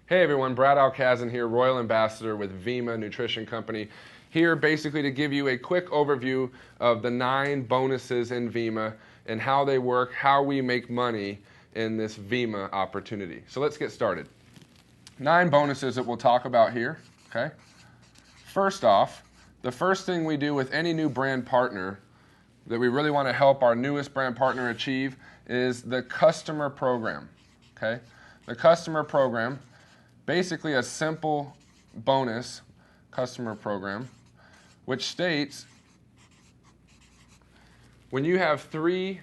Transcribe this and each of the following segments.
Hey everyone, Brad Alcazan here, Royal Ambassador with Vemma Nutrition Company. Here basically to give you a quick overview of the 9 bonuses in Vemma and how they work, how we make money in this Vemma opportunity. So let's get started. 9 bonuses that we'll talk about here, okay? First off, the first thing we do with any new brand partner that we really want to help our newest brand partner achieve is the customer program, okay? The customer program, basically a simple bonus customer program, which states when you have 3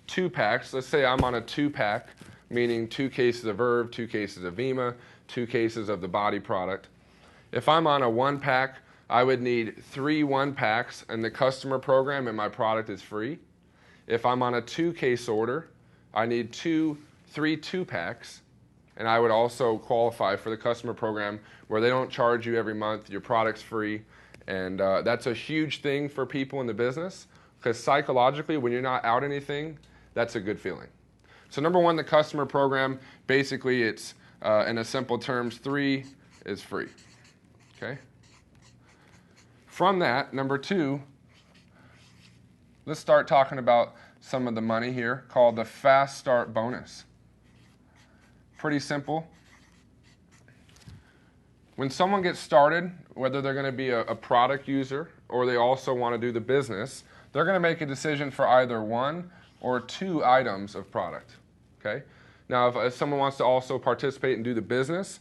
2-packs, let's say I'm on a 2-pack, meaning 2 cases of Verve, 2 cases of Vemma, 2 cases of the body product. If I'm on a 1-pack, I would need 3 1-packs and the customer program and my product is free. If I'm on a 2-case order, I need 3 2-packs and I would also qualify for the customer program where they don't charge you every month, your product's free. And that's a huge thing for people in the business because psychologically when you're not out anything, that's a good feeling. So number 1, the customer program, basically it's in a simple terms, 3 is free, okay? From that, number 2, let's start talking about some of the money here called the Fast Start bonus. Pretty simple. When someone gets started, whether they're going to be a product user or they also want to do the business, they're going to make a decision for either 1 or 2 items of product, okay? Now, if someone wants to also participate and do the business,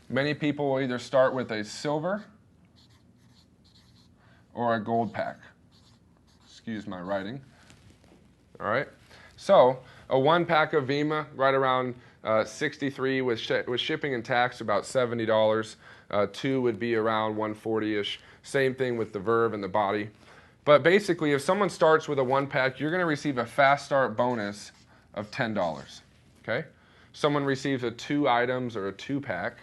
many people will either start with a silver or a gold pack. Excuse my writing. All right. So a 1-pack of Vemma, right around $63 with shipping and tax, about $70. 2 would be around $140-ish. Same thing with the Verve and the body. But basically, if someone starts with a 1-pack, you're going to receive a Fast Start bonus of $10. Okay. Someone receives a 2 items or a 2-pack,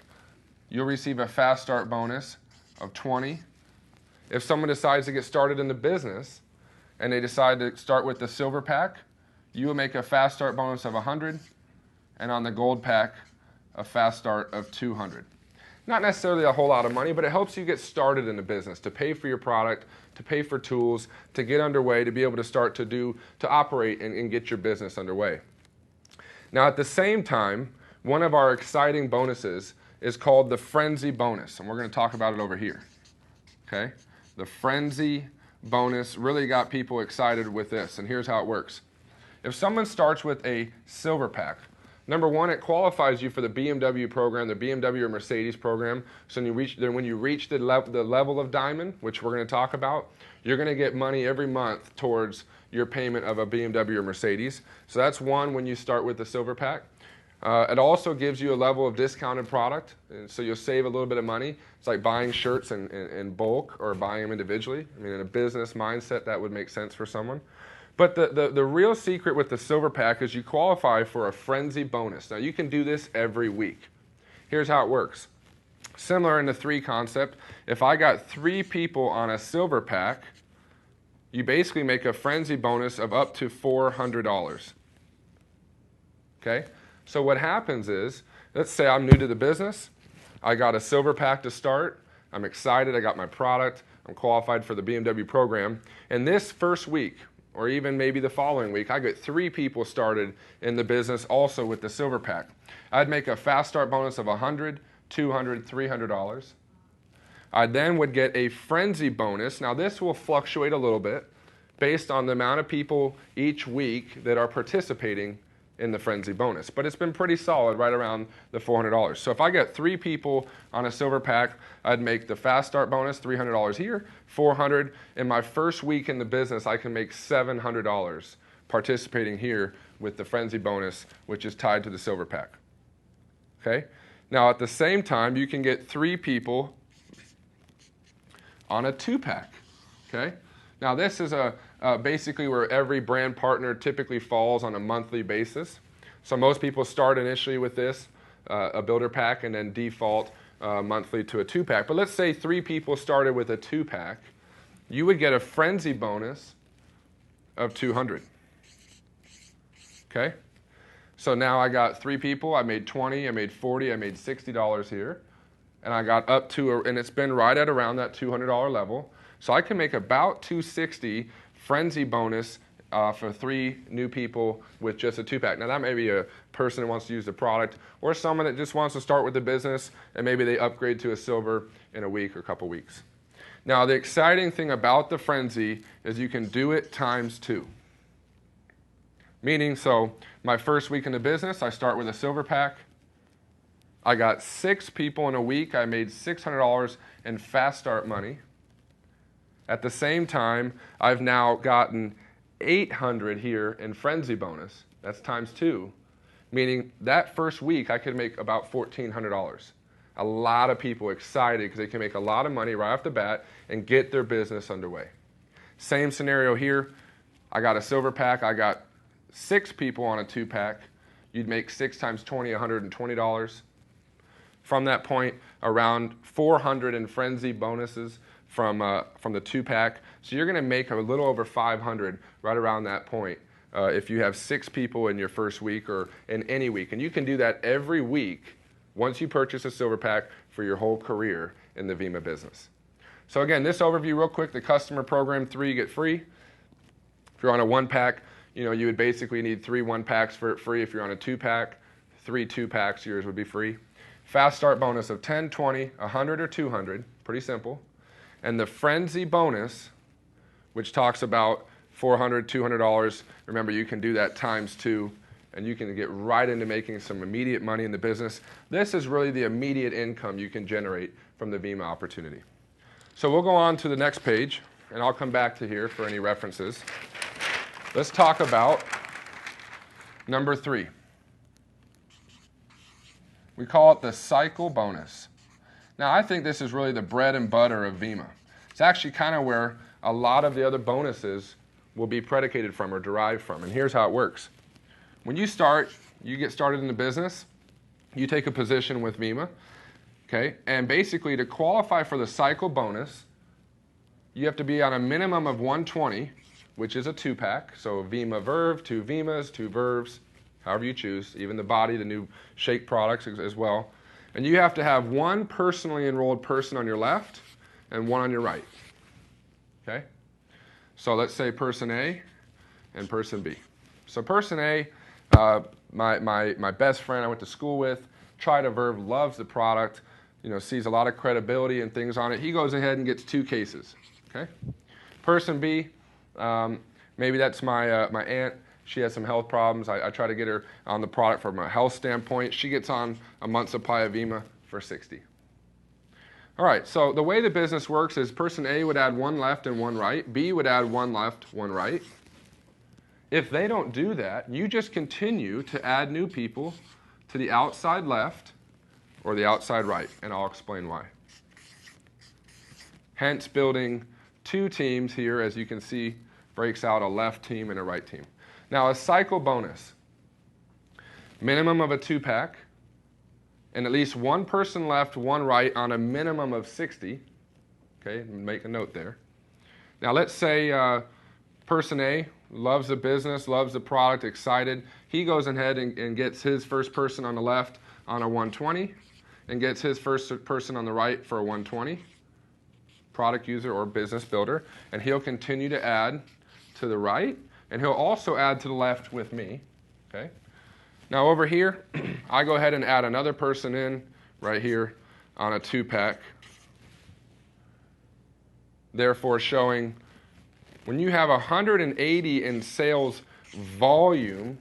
you'll receive a Fast Start bonus of $20. If someone decides to get started in the business and they decide to start with the silver pack, you will make a Fast Start bonus of $100, and on the gold pack, a Fast Start of $200. Not necessarily a whole lot of money, but it helps you get started in the business, to pay for your product, to pay for tools, to get underway, to be able to start to operate and get your business underway. Now at the same time, one of our exciting bonuses is called the Frenzy bonus, and we're going to talk about it over here, okay? The Frenzy bonus really got people excited with this, and here's how it works. If someone starts with a silver pack, number 1, it qualifies you for the BMW program, the BMW or Mercedes program. So when you reach the level of diamond, which we're going to talk about, you're going to get money every month towards your payment of a BMW or Mercedes. So that's 1 when you start with the silver pack. It also gives you a level of discounted product, and so you'll save a little bit of money. It's like buying shirts in bulk or buying them individually. I mean, in a business mindset, that would make sense for someone. But the real secret with the silver pack is you qualify for a Frenzy bonus. Now, you can do this every week. Here's how it works. Similar in the 3 concept, if I got 3 people on a silver pack, you basically make a Frenzy bonus of up to $400. Okay? So what happens is, let's say I'm new to the business, I got a silver pack to start, I'm excited, I got my product, I'm qualified for the BMW program, and this first week, or even maybe the following week, I get 3 people started in the business also with the silver pack. I'd make a Fast Start bonus of $100, $200, $300. I then would get a Frenzy bonus. Now this will fluctuate a little bit based on the amount of people each week that are participating in the Frenzy bonus, but it's been pretty solid right around the $400. So if I get 3 people on a silver pack, I'd make the Fast Start bonus $300 here, $400. In my first week in the business, I can make $700 participating here with the Frenzy bonus, which is tied to the silver pack. Okay? Now at the same time, you can get 3 people on a 2-pack. Okay? Now this is basically where every brand partner typically falls on a monthly basis. So most people start initially with this, a builder pack, and then default monthly to a 2-pack. But let's say 3 people started with a 2-pack. You would get a Frenzy bonus of $200. Okay? So now I got 3 people, I made 20, I made 40, I made $60 here. And I got up to, and it's been right at around that $200 level. So I can make about $260 frenzy bonus for 3 new people with just a 2-pack. Now that may be a person who wants to use the product, or someone that just wants to start with the business and maybe they upgrade to a silver in a week or a couple weeks. Now the exciting thing about the frenzy is you can do it times 2. Meaning, so my first week in the business, I start with a silver pack. I got 6 people in a week. I made $600 in fast start money. At the same time, I've now gotten 800 here in frenzy bonus. That's times 2. Meaning that first week I could make about $1,400. A lot of people excited because they can make a lot of money right off the bat and get their business underway. Same scenario here. I got a silver pack. I got 6 people on a 2-pack. You'd make 6 times 20, $120. From that point, around 400 in frenzy bonuses from the 2-pack. So you're going to make a little over 500 right around that point if you have 6 people in your first week or in any week. And you can do that every week once you purchase a silver pack for your whole career in the Vemma business. So again, this overview real quick, the customer program, 3 you get free. If you're on a 1-pack, you would basically need 3 1-packs for it free. If you're on a 2-pack, 3 2-packs, yours would be free. Fast start bonus of 10, 20, 100, or 200, pretty simple. And the frenzy bonus, which talks about $400, $200, remember you can do that times 2, and you can get right into making some immediate money in the business. This is really the immediate income you can generate from the Vemma opportunity. So we'll go on to the next page, and I'll come back to here for any references. Let's talk about number 3. We call it the cycle bonus. Now I think this is really the bread and butter of Vemma. It's actually kind of where a lot of the other bonuses will be predicated from or derived from. And here's how it works. When you get started in the business, you take a position with Vemma, okay? And basically to qualify for the cycle bonus, you have to be on a minimum of 120, which is a 2-pack. So Vemma Verve, 2 Vemmas, 2 Verves, however you choose, even the body, the new shake products as well. And you have to have 1 personally enrolled person on your left and 1 on your right, okay? So let's say person A and person B. So person A, my best friend I went to school with, tried a Verve, loves the product, sees a lot of credibility and things on it. He goes ahead and gets 2 cases, okay? Person B, maybe that's my aunt. She has some health problems. I try to get her on the product from a health standpoint. She gets on a month's supply of Vemma for $60. All right, so the way the business works is person A would add 1 left and 1 right. B would add 1 left, 1 right. If they don't do that, you just continue to add new people to the outside left or the outside right, and I'll explain why. Hence building 2 teams here, as you can see, breaks out a left team and a right team. Now, a cycle bonus, minimum of a 2-pack, and at least 1 person left, 1 right on a minimum of 60. Okay, make a note there. Now, let's say person A loves the business, loves the product, excited. He goes ahead and gets his first person on the left on a 120 and gets his first person on the right for a 120, product user or business builder, and he'll continue to add to the right. And he'll also add to the left with me, okay? Now over here, I go ahead and add another person in right here on a 2-pack. Therefore showing when you have 180 in sales volume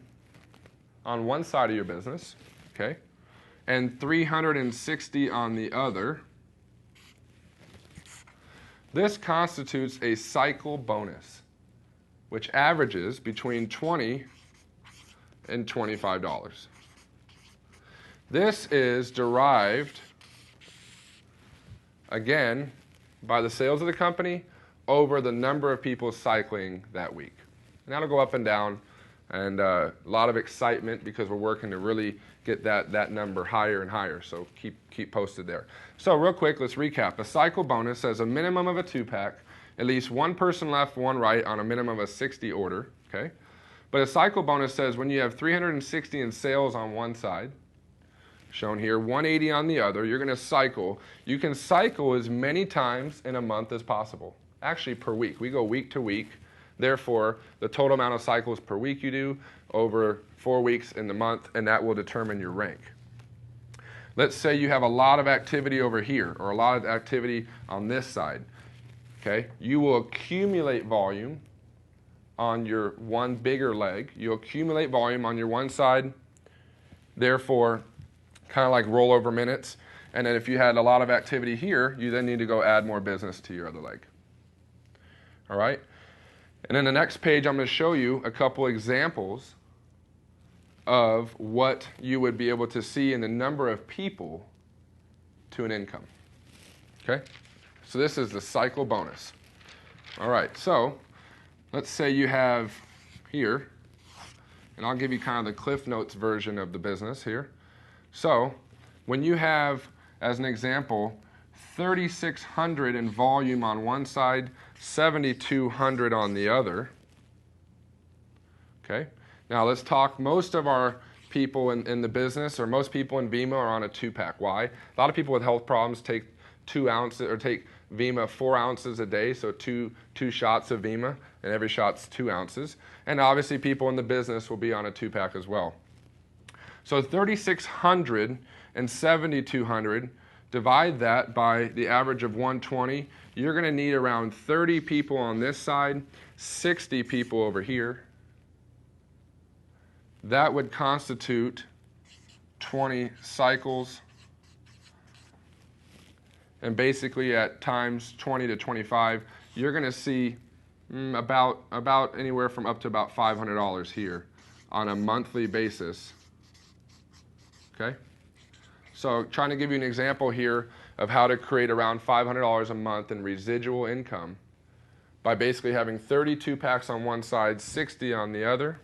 on one side of your business, okay, and 360 on the other, this constitutes a cycle bonus, which averages between $20 and $25. This is derived, again, by the sales of the company over the number of people cycling that week. And that'll go up and down, and a lot of excitement because we're working to really get that number higher and higher, so keep posted there. So real quick, let's recap. A cycle bonus says a minimum of a 2-pack, at least 1 person left, 1 right on a minimum of a 60 order, okay? But a cycle bonus says when you have 360 in sales on one side, shown here, 180 on the other, you're going to cycle. You can cycle as many times in a month as possible. Actually, per week. We go week to week. Therefore, the total amount of cycles per week you do over 4 weeks in the month, and that will determine your rank. Let's say you have a lot of activity over here, or a lot of activity on this side. Okay? You will accumulate volume on your one bigger leg. You'll accumulate volume on your one side, therefore, kind of like rollover minutes. And then if you had a lot of activity here, you then need to go add more business to your other leg. All right? And then the next page, I'm going to show you a couple examples of what you would be able to see in the number of people to an income. Okay? So this is the cycle bonus. All right, so let's say you have here, and I'll give you kind of the Cliff Notes version of the business here. So when you have, as an example, 3,600 in volume on one side, 7,200 on the other. Okay? Now let's talk, most of our people in the business, or most people in Vemma, are on a 2-pack. Why? A lot of people with health problems take 2 ounces, or take Vemma 4 ounces a day, so two shots of Vemma, and every shot's 2 ounces. And obviously people in the business will be on a 2-pack as well. So 3,600 and 7,200, divide that by the average of 120. You're going to need around 30 people on this side, 60 people over here. That would constitute 20 cycles. And basically at times 20 to 25, you're going to see about anywhere from up to about $500 here on a monthly basis. Okay? So trying to give you an example here of how to create around $500 a month in residual income by basically having 32 packs on one side, 60 on the other,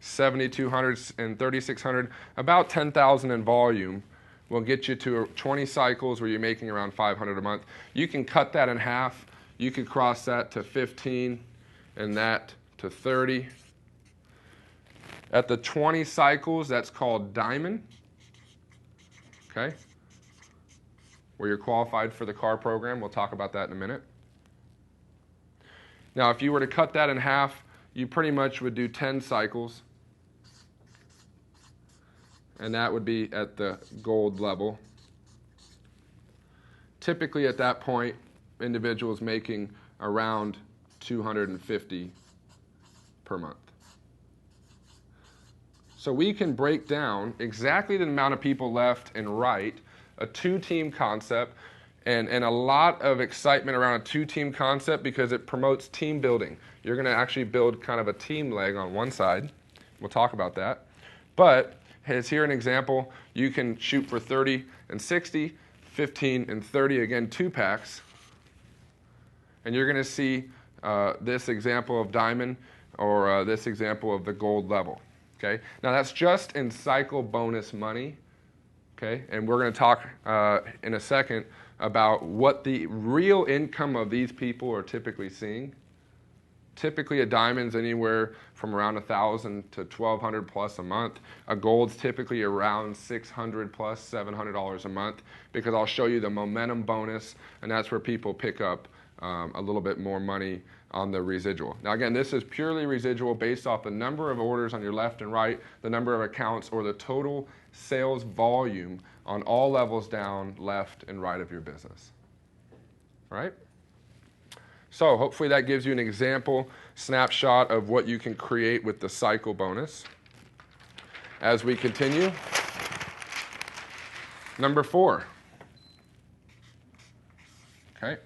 7,200 and 3,600, about 10,000 in volume will get you to 20 cycles where you're making around $500 a month. You can cut that in half. You could cross that to 15 and that to 30. At the 20 cycles, that's called diamond. Okay? Where you're qualified for the car program. We'll talk about that in a minute. Now, if you were to cut that in half, you pretty much would do 10 cycles. And that would be at the gold level. Typically at that point, individuals making around $250 per month. So we can break down exactly the amount of people left and right, a 2-team concept, and a lot of excitement around a 2-team concept because it promotes team building. You're going to actually build kind of a team leg on one side. We'll talk about that. But as here an example, you can shoot for 30 and 60, 15 and 30, again 2-packs. And you're going to see this example of diamond or this example of the gold level. Okay? Now that's just in cycle bonus money. Okay? And we're going to talk in a second about what the real income of these people are typically seeing. Typically a diamond's anywhere from around $1,000 to $1,200 plus a month. A gold's typically around $600 plus $700 a month, because I'll show you the momentum bonus, and that's where people pick up a little bit more money on the residual. Now again, this is purely residual based off the number of orders on your left and right, the number of accounts, or the total sales volume on all levels down, left and right of your business. All right? So hopefully that gives you an example, snapshot of what you can create with the cycle bonus. As we continue, number 4, okay,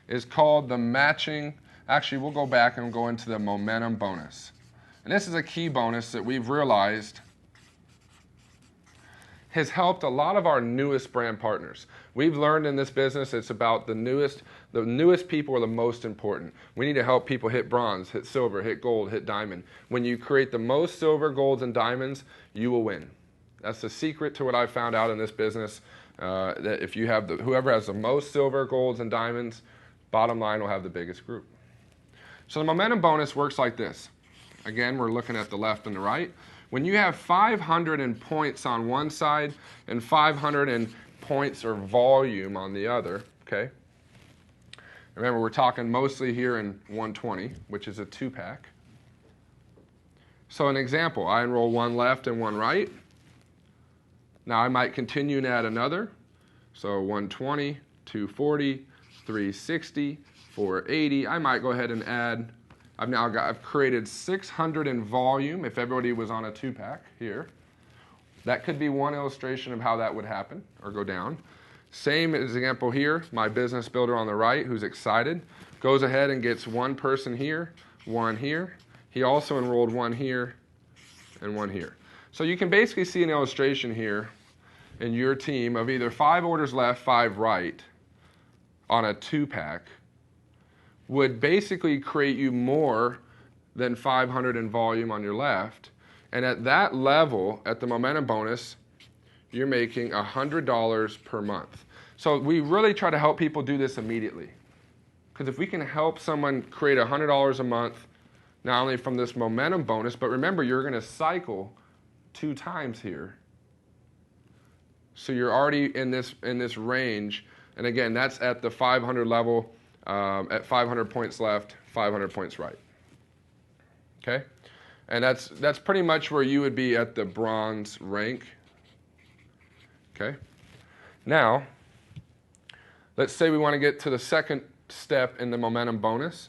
is called the matching. Actually, we'll go back and go into the momentum bonus. And this is a key bonus that we've realized has helped a lot of our newest brand partners. We've learned in this business it's about the newest people are the most important. We need to help people hit bronze, hit silver, hit gold, hit diamond. When you create the most silver, golds, and diamonds, you will win. That's the secret to what I've found out in this business, that if you have whoever has the most silver, golds, and diamonds, bottom line will have the biggest group. So the momentum bonus works like this. again, we're looking at the left and the right. When you have 500 in points on one side and 500 in points or volume on the other, okay? Remember, we're talking mostly here in 120, which is a 2-pack. So an example, I enroll one left and one right. Now I might continue and add another. So 120, 240, 360, 480. I might go ahead and add, I've created 600 in volume if everybody was on a 2-pack here. That could be one illustration of how that would happen or go down. Same example here, my business builder on the right who's excited goes ahead and gets one person here, one here. He also enrolled one here and one here. So you can basically see an illustration here in your team of either 5 orders left, 5 right on a 2-pack would basically create you more than 500 in volume on your left. And at that level, at the momentum bonus, you're making $100 per month. So we really try to help people do this immediately. Because if we can help someone create $100 a month, not only from this momentum bonus, but remember, you're going to cycle 2 times here. So you're already in this range. And again, that's at the 500 level, at 500 points left, 500 points right. Okay? And that's pretty much where you would be at the bronze rank. Okay? Now, let's say we want to get to the second step in the momentum bonus.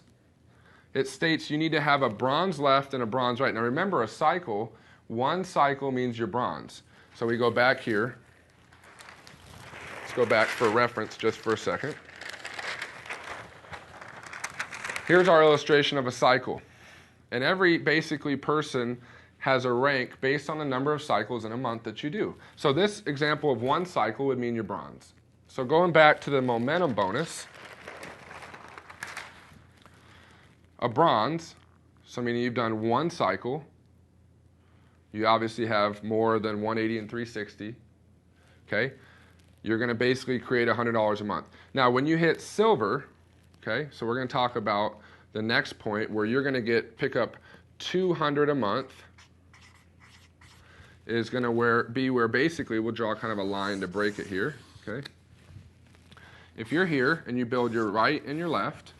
It states you need to have a bronze left and a bronze right. Now remember, a cycle, one cycle means you're bronze. So we go back here. Let's go back for reference just for a second. Here's our illustration of a cycle. And every basically person has a rank based on the number of cycles in a month that you do. So this example of one cycle would mean you're bronze. So going back to the momentum bonus, a bronze, so meaning you've done one cycle. You obviously have more than 180 and 360. Okay? You're going to basically create $100 a month. Now, when you hit silver, okay, so we're going to talk about the next point where you're going to pick up 200 a month is going to be where basically we'll draw kind of a line to break it here. Okay? If you're here and you build your right and your left,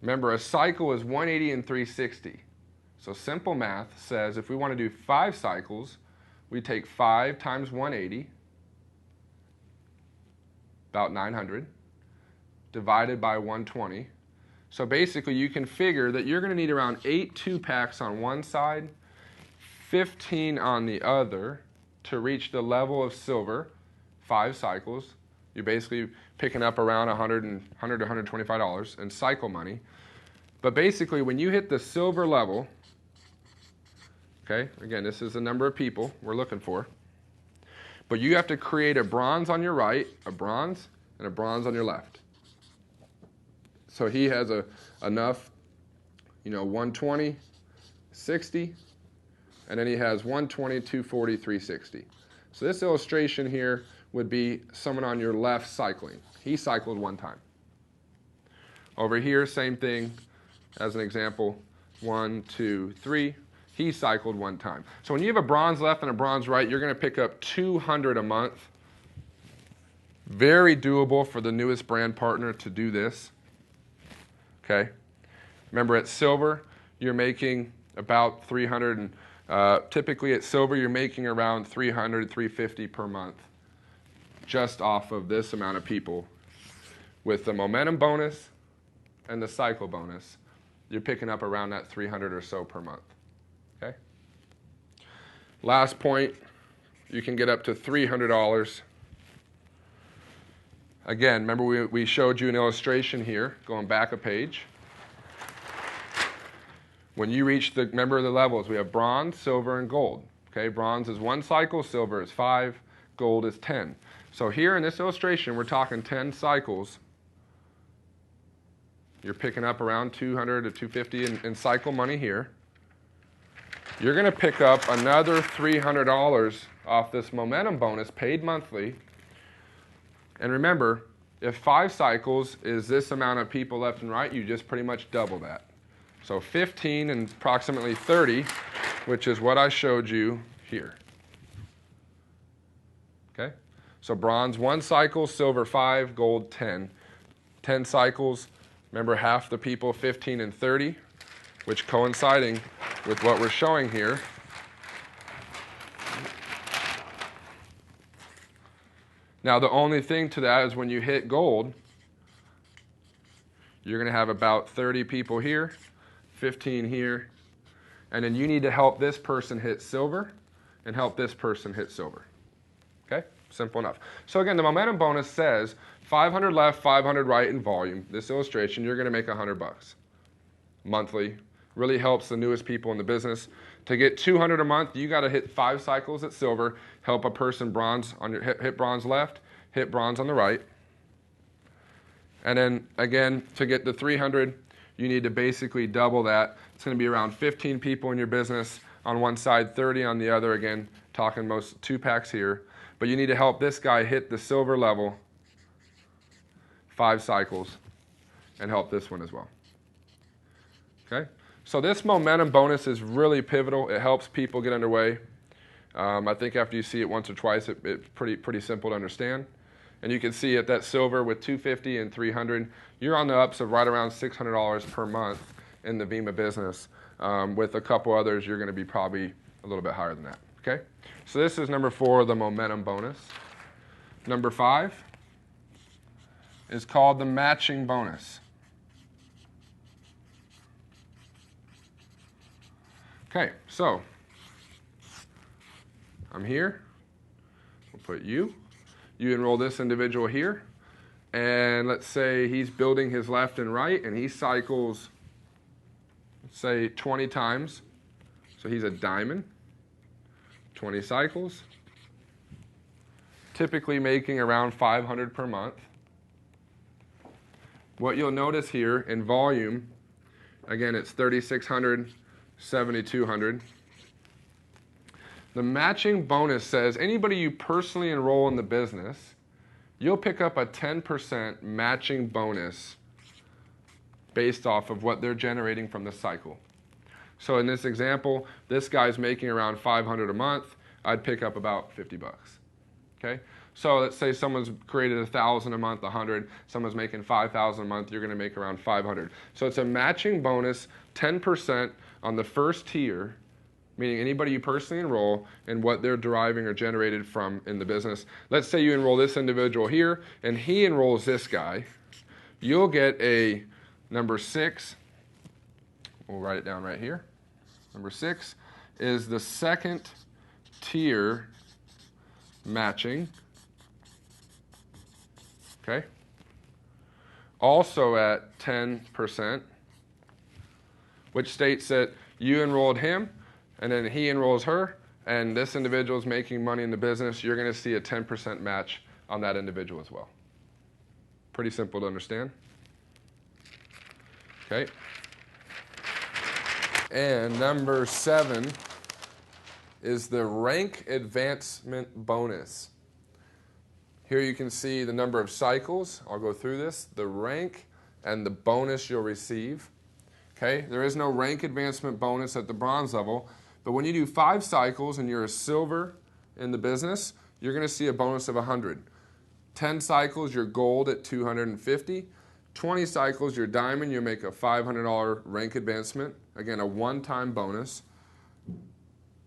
remember a cycle is 180 and 360. So simple math says if we want to do 5 cycles, we take 5 times 180, about 900, divided by 120. So basically you can figure that you're going to need around 8 2-packs on one side, 15 on the other to reach the level of silver, 5 cycles. You're basically picking up around $100 to $125 in cycle money. But basically when you hit the silver level, okay, again, this is the number of people we're looking for, but you have to create a bronze on your right, a bronze, and a bronze on your left. So he has enough, 120, 60, and then he has 120, 240, 360. So this illustration here would be someone on your left cycling. He cycled 1 time. Over here, same thing as an example, 1, 2, 3. He cycled 1 time. So when you have a bronze left and a bronze right, you're going to pick up 200 a month. Very doable for the newest brand partner to do this. Okay? Remember, at silver, you're making about 300, and typically at silver, you're making around 300, 350 per month, just off of this amount of people. With the momentum bonus and the cycle bonus, you're picking up around that 300 or so per month. Okay? Last point, you can get up to $300. Again, remember we showed you an illustration here, going back a page. When you reach remember the levels, we have bronze, silver, and gold. Okay, bronze is 1 cycle, silver is 5, gold is 10. So here in this illustration, we're talking 10 cycles. You're picking up around 200 to 250 in cycle money here. You're going to pick up another $300 off this momentum bonus paid monthly. And remember, if 5 cycles is this amount of people left and right, you just pretty much double that. So 15 and approximately 30, which is what I showed you here. Okay? So bronze 1 cycle, silver 5, gold 10. 10 cycles, remember half the people 15 and 30, which coinciding with what we're showing here. Now the only thing to that is when you hit gold, you're going to have about 30 people here, 15 here, and then you need to help this person hit silver and help this person hit silver. Okay? Simple enough. So again, the momentum bonus says 500 left, 500 right in volume. This illustration, you're going to make $100 monthly. Really helps the newest people in the business. To get 200 a month, you got to hit 5 cycles at silver, help a person bronze on your hit bronze left, hit bronze on the right. And then again, to get to 300, you need to basically double that. It's going to be around 15 people in your business on one side, 30 on the other. Again, talking most 2 packs here. But you need to help this guy hit the silver level 5 cycles and help this one as well. Okay? So this momentum bonus is really pivotal. It helps people get underway. I think after you see it once or twice, it's pretty simple to understand. And you can see at that silver with 250 and 300, you're on the ups of right around $600 per month in the Vemma business. With a couple others, you're going to be probably a little bit higher than that. Okay? So this is number 4, the momentum bonus. Number 5 is called the matching bonus. Okay, so I'm here. We'll put you. You enroll this individual here. And let's say he's building his left and right, and he cycles, let's say, 20 times. So he's a diamond. 20 cycles. Typically making around 500 per month. What you'll notice here in volume, again, it's 3,600, 7,200. The matching bonus says anybody you personally enroll in the business, you'll pick up a 10% matching bonus based off of what they're generating from the cycle. So in this example, this guy's making around 500 a month. I'd pick up about 50 bucks. Okay? So let's say someone's created 1,000 a month, 100. Someone's making 5,000 a month. You're going to make around 500. So it's a matching bonus, 10% on the first tier, meaning anybody you personally enroll and what they're deriving or generated from in the business. Let's say you enroll this individual here, and he enrolls this guy. You'll get a number 6. We'll write it down right here. Number 6 is the second tier matching. Okay? Also at 10%, which states that you enrolled him, and then he enrolls her, and this individual is making money in the business. You're going to see a 10% match on that individual as well. Pretty simple to understand. Okay? And number 7 is the rank advancement bonus. Here you can see the number of cycles. I'll go through this. The rank and the bonus you'll receive. Okay? There is no rank advancement bonus at the bronze level, but when you do 5 cycles and you're a silver in the business, you're going to see a bonus of 100. 10 cycles, you're gold at 250. 20 cycles, you're diamond, you make a $500 rank advancement. Again, a one-time bonus.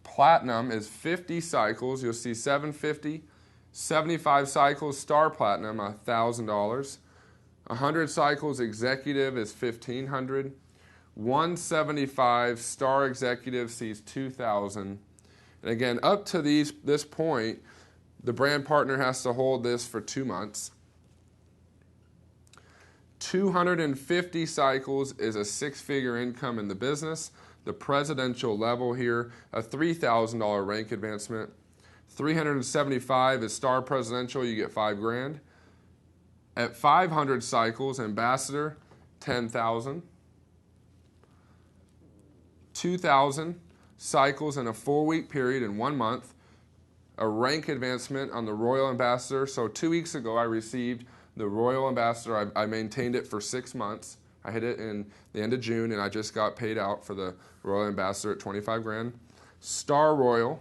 Platinum is 50 cycles, you'll see 750. 75 cycles, star platinum, $1,000. 100 cycles, executive is $1,500. 175 star executive sees $2,000. And again, up to this point, the brand partner has to hold this for 2 months. 250 cycles is a 6-figure income in the business. The presidential level here, a $3,000 rank advancement. 375 is star presidential, you get $5,000. At 500 cycles, ambassador, $10,000. 2,000 cycles in a 4-week period in 1 month. A rank advancement on the royal ambassador. So 2 weeks ago, I received the royal ambassador. I maintained it for 6 months, I hit it in the end of June, and I just got paid out for the Royal Ambassador at 25 grand. Star Royal,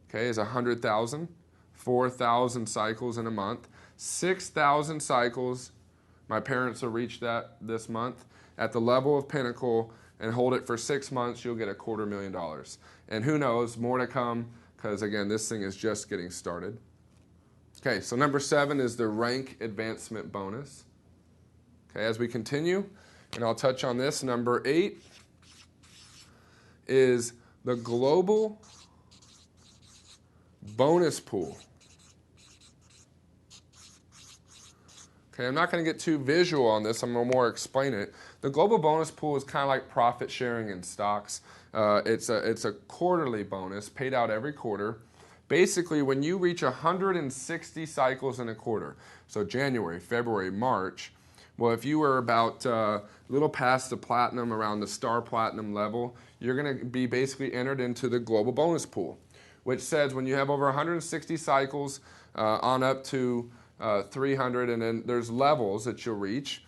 okay, is 100,000, 4,000 cycles in a month, 6,000 cycles. My parents will reach that this month. At the level of Pinnacle and hold it for 6 months, you'll get $250,000. And who knows, more to come, because again, this thing is just getting started. Okay, so number 7 is the rank advancement bonus. Okay, as we continue, and I'll touch on this, number 8 is the global bonus pool. Okay, I'm not going to get too visual on this. I'm going to more explain it. The global bonus pool is kind of like profit sharing in stocks. It's a quarterly bonus paid out every quarter. Basically, when you reach 160 cycles in a quarter, so January, February, March, well, if you were about a little past the platinum, around the star platinum level, you're going to be basically entered into the global bonus pool, which says when you have over 160 cycles on up to 300, and then there's levels that you'll reach.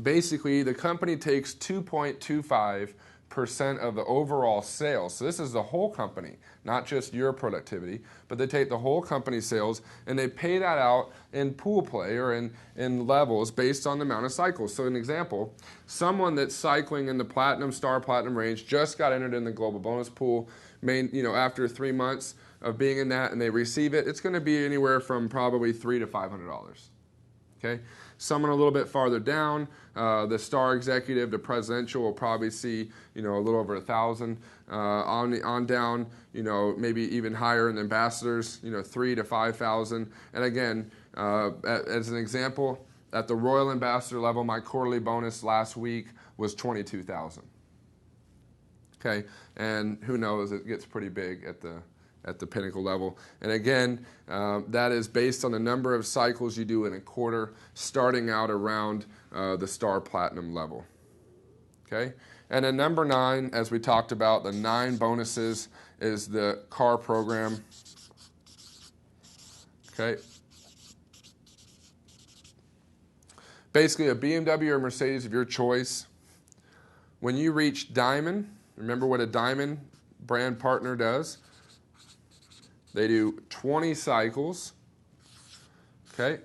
Basically, the company takes 2.25% of the overall sales. So this is the whole company, not just your productivity, but they take the whole company sales and they pay that out in pool play or in levels based on the amount of cycles. So an example, someone that's cycling in the platinum, star platinum range just got entered in the global bonus pool. After 3 months of being in that and they receive it, it's going to be anywhere from probably $300 to $500. Okay, someone a little bit farther down, the star executive, the presidential will probably see a little over 1,000. On down, maybe even higher in the ambassadors, 3,000 to 5,000. And again, as an example, at the Royal Ambassador level, my quarterly bonus last week was 22,000. Okay, and who knows, it gets pretty big at the Pinnacle level. And again, that is based on the number of cycles you do in a quarter, starting out around the star platinum level. Okay, and then number 9, as we talked about, the 9 bonuses is the car program. Okay, basically a BMW or Mercedes of your choice. When you reach Diamond, remember what a Diamond brand partner does. They do 20 cycles, okay,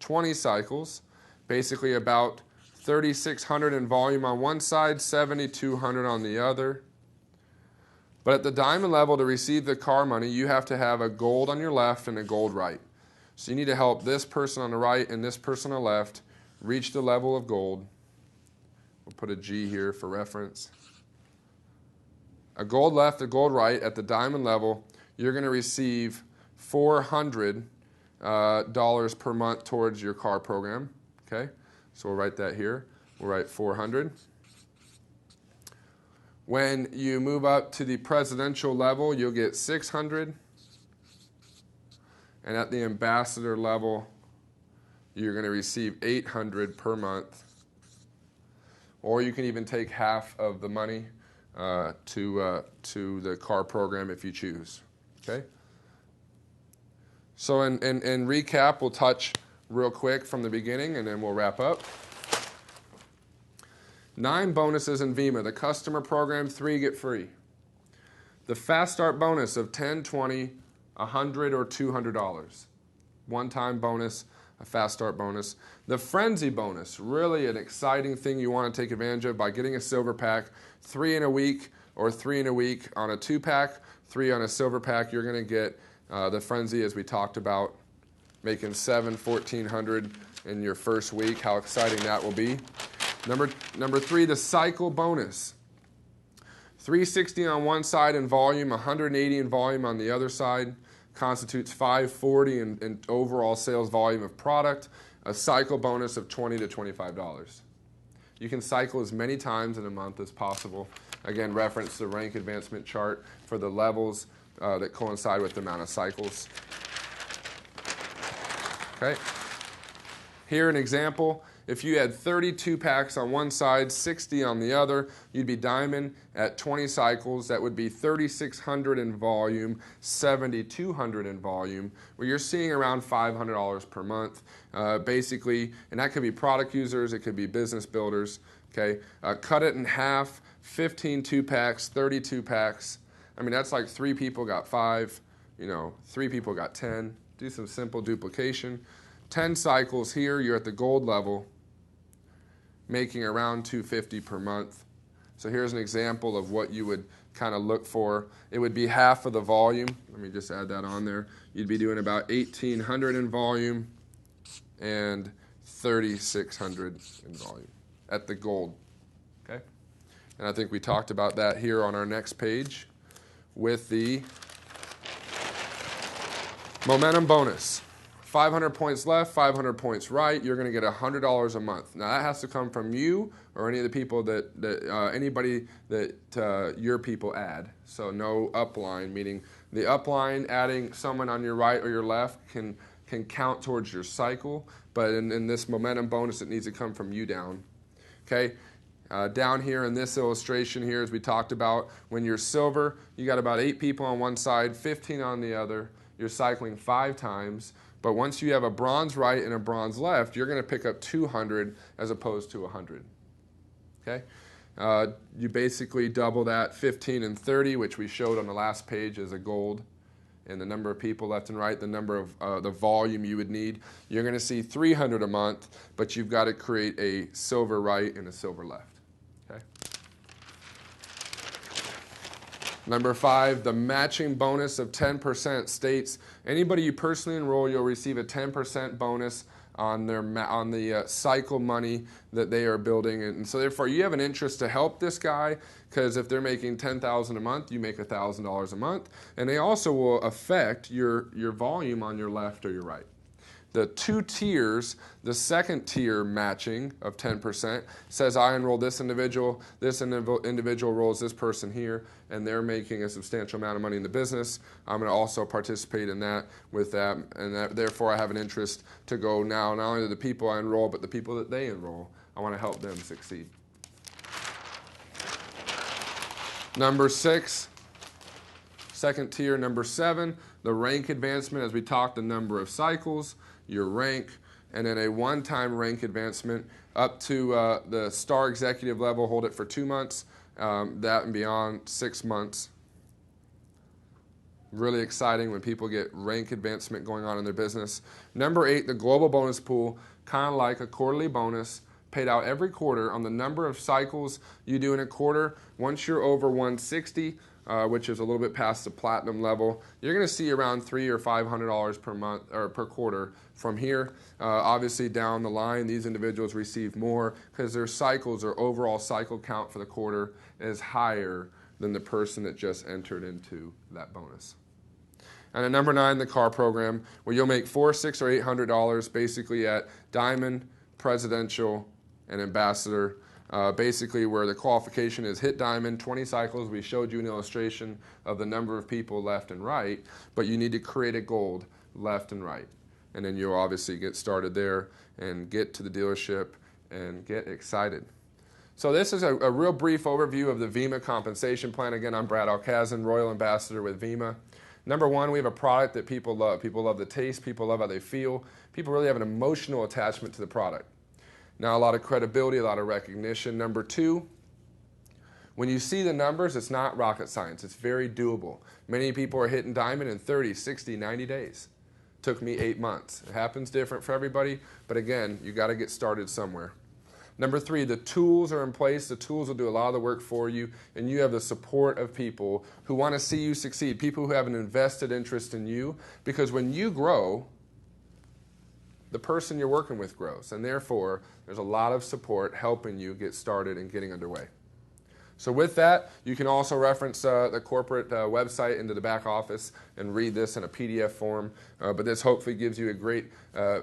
20 cycles, basically about 3,600 in volume on one side, 7,200 on the other. But at the Diamond level, to receive the car money, you have to have a gold on your left and a gold right. So you need to help this person on the right and this person on the left reach the level of gold. We'll put a G here for reference. A gold left, a gold right at the Diamond level. You're going to receive $400 per month towards your car program. Okay, so we'll write that here. We'll write 400. When you move up to the presidential level, you'll get 600. And at the ambassador level, you're going to receive 800 per month. Or you can even take half of the money to the car program if you choose. Okay. So in recap, we'll touch real quick from the beginning, and then we'll wrap up. 9 bonuses in Vemma. The customer program, 3 get free. The fast start bonus of $10, $20, $100, or $200. One-time bonus, a fast start bonus. The frenzy bonus, really an exciting thing you want to take advantage of by getting a silver pack, 3 in a week or 3 in a week on a 2-pack. 3 on a silver pack, you're going to get the frenzy, as we talked about, making $1,400 in your first week. How exciting that will be. Number 3, the cycle bonus. 360 on one side in volume, 180 in volume on the other side. Constitutes 540 in overall sales volume of product. A cycle bonus of $20 to $25. You can cycle as many times in a month as possible. Again, reference the rank advancement chart for the levels that coincide with the amount of cycles. Okay. Here an example. If you had 32 packs on one side, 60 on the other, you'd be diamond at 20 cycles. That would be 3,600 in volume, 7,200 in volume, where you're seeing around $500 per month. Basically, and that could be product users, it could be business builders. Okay, cut it in half, 15 2-packs, 32 packs. I mean, that's like 3 people got 5, 3 people got 10. Do some simple duplication. 10 cycles here, you're at the gold level, making around $250 per month. So here's an example of what you would kind of look for. It would be half of the volume. Let me just add that on there. You'd be doing about 1,800 in volume and 3,600 in volume at the gold. Okay? And I think we talked about that here on our next page with the momentum bonus. 500 points left, 500 points right, you're going to get $100 a month. Now that has to come from you or any of the people anybody that your people add. So no upline, meaning the upline adding someone on your right or your left can count towards your cycle, but in this momentum bonus it needs to come from you down. Okay, down here in this illustration here, as we talked about, when you're silver, you got about 8 people on one side, 15 on the other. You're cycling 5 times. But once you have a bronze right and a bronze left, you're going to pick up 200 as opposed to 100. Okay? You basically double that 15 and 30, which we showed on the last page as a gold. And the number of people left and right, the number of the volume you would need. You're going to see 300 a month, but you've got to create a silver right and a silver left. Okay? Number 5, the matching bonus of 10% states anybody you personally enroll, you'll receive a 10% bonus on the cycle money that they are building. And so therefore, you have an interest to help this guy because if they're making $10,000 a month, you make $1,000 a month. And they also will affect your volume on your left or your right. The 2 tiers, the second tier matching of 10% says I enroll this individual enrolls this person here, and they're making a substantial amount of money in the business. I'm going to also participate in that with that, and therefore I have an interest to go now not only to the people I enroll, but the people that they enroll. I want to help them succeed. Number 6, second tier. Number 7, the rank advancement, as we talked, the number of cycles, your rank, and then a one-time rank advancement up to the star executive level, hold it for 2 months, that and beyond 6 months. Really exciting when people get rank advancement going on in their business. Number 8, the global bonus pool, kind of like a quarterly bonus, paid out every quarter on the number of cycles you do in a quarter. Once you're over 160, which is a little bit past the platinum level, you're going to see around $300 or $500 per month or per quarter from here. Obviously, down the line, these individuals receive more because their cycles or overall cycle count for the quarter is higher than the person that just entered into that bonus. And at number 9, the car program, where you'll make $400, $600, or $800 basically at diamond, presidential, and ambassador. Basically where the qualification is hit diamond, 20 cycles. We showed you an illustration of the number of people left and right, but you need to create a gold left and right. And then you'll obviously get started there and get to the dealership and get excited. So this is a real brief overview of the Vemma compensation plan. Again, I'm Brad Alcazan, Royal Ambassador with Vemma. Number 1, we have a product that people love. People love the taste. People love how they feel. People really have an emotional attachment to the product. Now, a lot of credibility, a lot of recognition. Number 2, when you see the numbers, it's not rocket science. It's very doable. Many people are hitting diamond in 30, 60, 90 days. Took me 8 months. It happens different for everybody, but again, you got to get started somewhere. Number 3, the tools are in place. The tools will do a lot of the work for you, and you have the support of people who want to see you succeed, people who have an invested interest in you, because when you grow, the person you're working with grows, and therefore, there's a lot of support helping you get started and getting underway. So with that, you can also reference the corporate website into the back office and read this in a PDF form, but this hopefully gives you a great,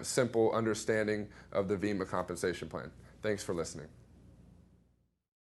simple understanding of the Vemma compensation plan. Thanks for listening.